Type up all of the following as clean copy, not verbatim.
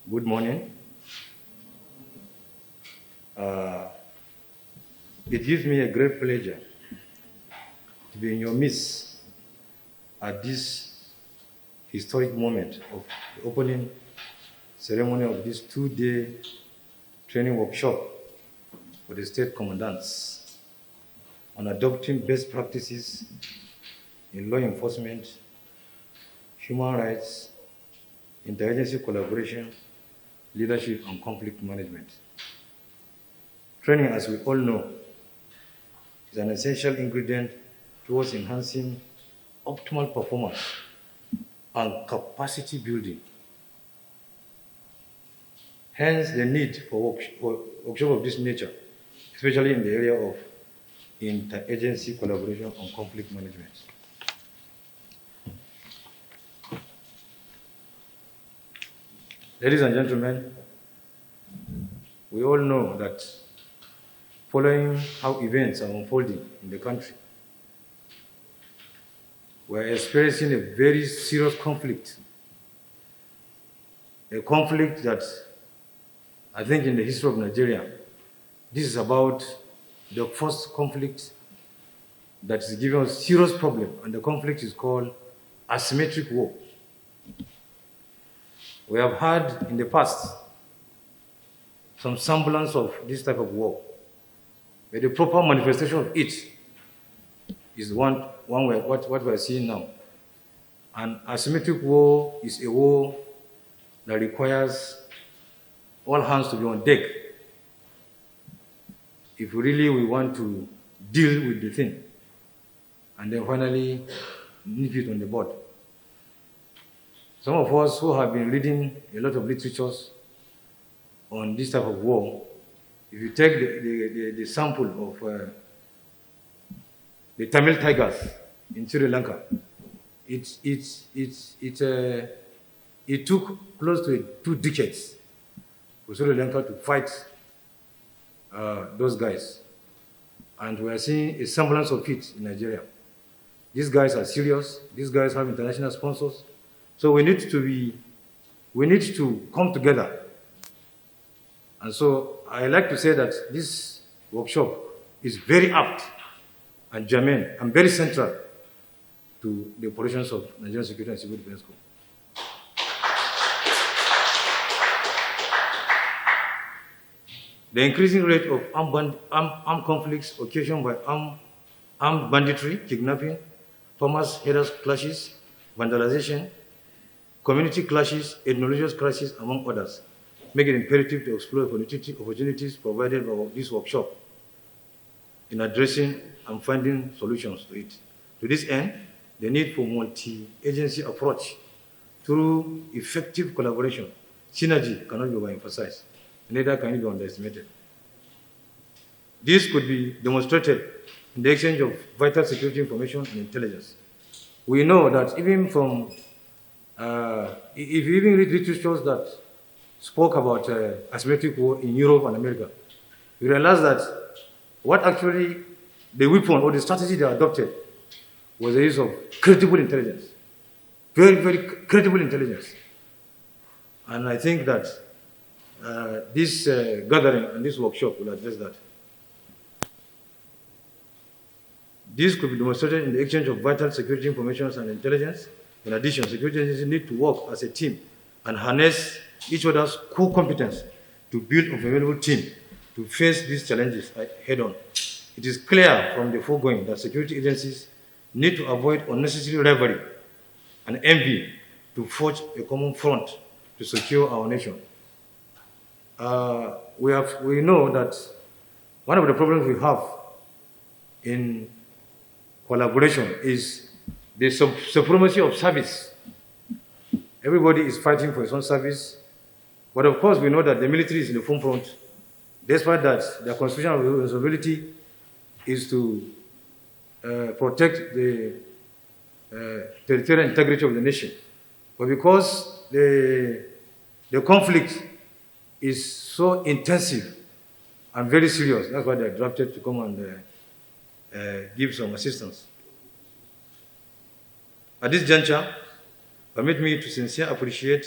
Good morning. Uh, it gives me a great pleasure to be in your midst at this historic moment of the opening ceremony of this two-day training workshop for the state commandants on adopting best practices in law enforcement, human rights, interagency collaboration, leadership, and conflict management. Training, as we all know, is an essential ingredient towards enhancing optimal performance and capacity building. Hence, the need for workshop of this nature, especially in the area of interagency collaboration and conflict management. Ladies and gentlemen, we all know that following how events are unfolding in the country, we're experiencing a very serious conflict. A conflict that I think in the history of Nigeria, this is about the first conflict that is giving us serious problem, and the conflict is called asymmetric war. We have had in the past some semblance of this type of war, but the proper manifestation of it is what we're seeing now. An asymmetric war is a war that requires all hands to be on deck if we want to deal with the thing and then finally nip it on the board. Some of us who have been reading a lot of literatures on this type of war, if you take the sample of the Tamil Tigers in Sri Lanka, it took close to 2 decades for Sri Lanka to fight those guys. And we are seeing a semblance of it in Nigeria. These guys are serious. These guys have international sponsors. So we need to come together. And so I like to say that this workshop is very apt and germane and very central to the operations of Nigerian Security and Civil Defense Corps. The increasing rate of armed conflicts occasioned by armed banditry, kidnapping, farmers' herders clashes, vandalization, community clashes, ethno-religious clashes, among others, make it imperative to explore opportunities provided by this workshop in addressing and finding solutions to it. To this end, the need for multi-agency approach through effective collaboration, synergy cannot be overemphasized, neither can it be underestimated. This could be demonstrated in the exchange of vital security information and intelligence. We know that even from if you even read literatures that spoke about asymmetric war in Europe and America, you realize that what actually the weapon or the strategy they adopted was the use of credible intelligence. Very, very credible intelligence. And I think that this gathering and this workshop will address that. This could be demonstrated in the exchange of vital security information and intelligence. In addition, security agencies need to work as a team and harness each other's core competence to build a formidable team to face these challenges head-on. It is clear from the foregoing that security agencies need to avoid unnecessary rivalry and envy to forge a common front to secure our nation. We know that one of the problems we have in collaboration is the supremacy of service. Everybody is fighting for his own service, but of course we know that the military is in the front front. Despite that, their constitutional responsibility is to protect the territorial integrity of the nation. But because the conflict is so intensive and very serious, that's why they're drafted to come and give some assistance. At this juncture, permit me to sincerely appreciate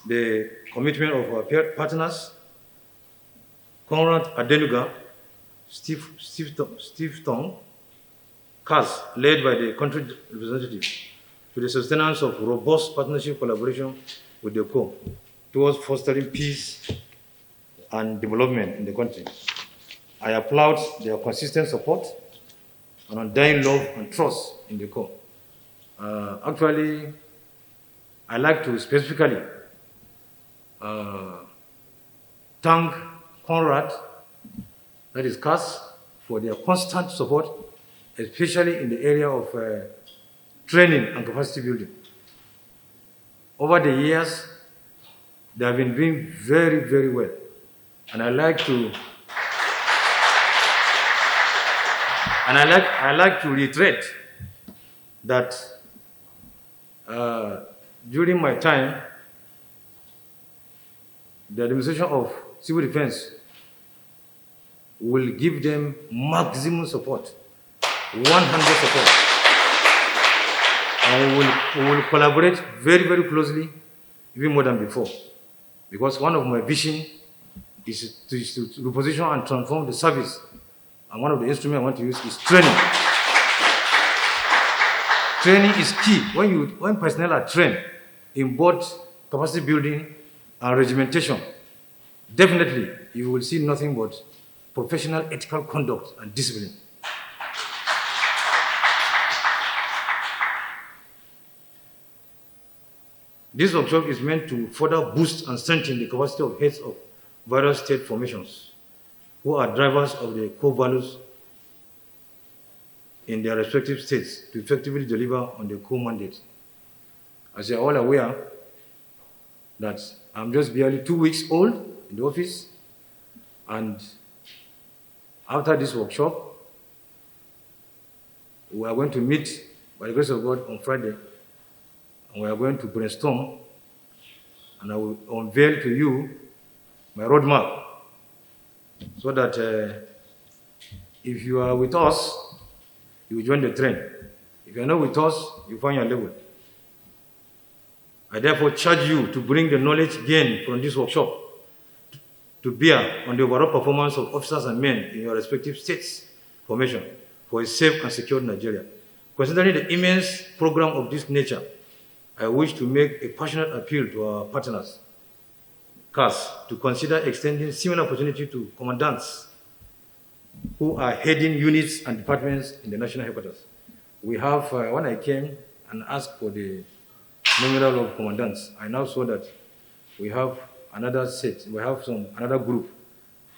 the commitment of our partners, Conrad Adenuga, Steve Tong, CAS, led by the country representative, to the sustenance of robust partnership collaboration with the Corps towards fostering peace and development in the country. I applaud their consistent support and undying love and trust in the Corps. Actually, I like to specifically thank Conrad, that is CAS, for their constant support, especially in the area of training and capacity building. Over the years, they have been doing very, very well. And I like to reiterate that during my time, the administration of civil defense will give them maximum support, 100 support. And we will collaborate very, very closely, even more than before. Because one of my vision is to reposition and transform the service. And one of the instruments I want to use is training. Training is key. When personnel are trained in both capacity building and regimentation, definitely you will see nothing but professional ethical conduct and discipline. This workshop is meant to further boost and strengthen the capacity of heads of various state formations who are drivers of the core values in their respective states to effectively deliver on the core mandate. As you are all aware that I'm just barely 2 weeks old in the office, and after this workshop, we are going to meet, by the grace of God, on Friday, and we are going to brainstorm, and I will unveil to you my roadmap, so that if you are with us, you will join the train. If you are not with us, you find your level. I therefore charge you to bring the knowledge gained from this workshop to bear on the overall performance of officers and men in your respective states formation for a safe and secure Nigeria. Considering the immense program of this nature, I wish to make a passionate appeal to our partners, CAS, to consider extending similar opportunity to commandants who are heading units and departments in the national headquarters. We have, when I came and asked for the numeral of commandants, I now saw that we have another set, we have another group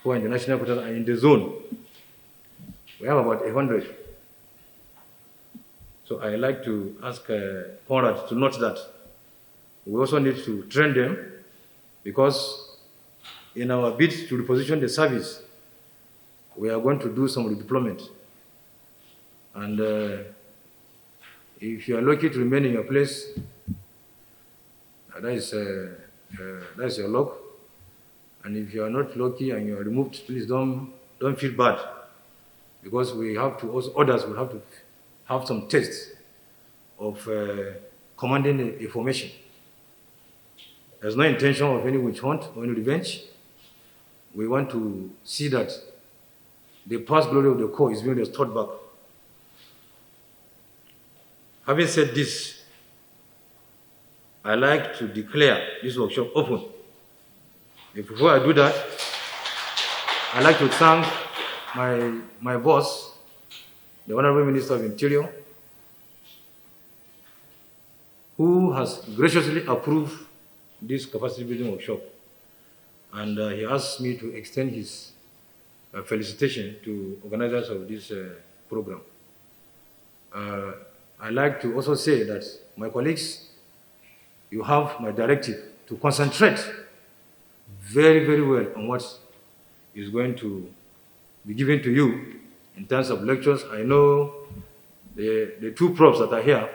who are in the national headquarters and in the zone. We have about 100. So I like to ask Conrad to note that. We also need to train them, because in our bid to reposition the service, we are going to do some redeployment. And if you are lucky to remain in your place, that is your luck. And if you are not lucky and you are removed, please don't feel bad, because we have to also, others will have to have some tests of commanding a formation. There's no intention of any witch hunt or any revenge. We want to see that the past glory of the Corps is being restored back. Having said this, I like to declare this workshop open. Before I do that, I'd like to thank my boss, the Honorable Minister of Interior, who has graciously approved this capacity building workshop. And he asked me to extend his felicitation to organizers of this program. I'd like to also say that, my colleagues, you have my directive to concentrate very, very well on what is going to be given to you in terms of lectures. I know the two profs that are here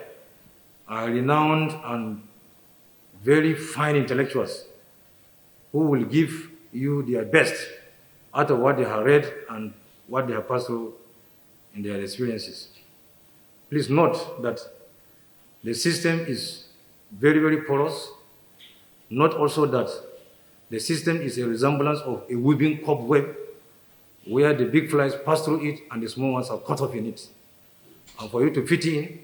are renowned and very fine intellectuals who will give you their best out of what they have read and what they have passed through in their experiences. Please note that the system is very, very porous. Note also that the system is a resemblance of a weaving cobweb where the big flies pass through it and the small ones are caught up in it. And for you to fit in,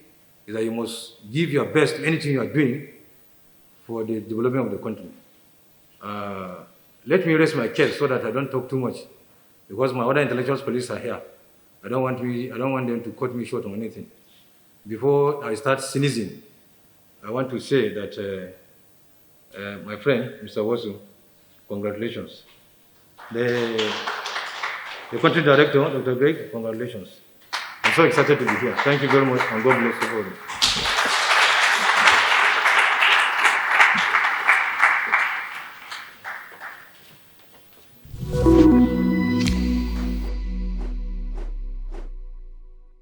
is that you must give your best to anything you are doing for the development of the country. Let me rest my case so that I don't talk too much, because my other intellectual police are here. I don't want them to cut me short on anything. Before I start sneezing, I want to say that my friend, Mr. Wosu, congratulations. The country director, Dr. Greg, congratulations. I'm so excited to be here. Thank you very much, and God bless you all.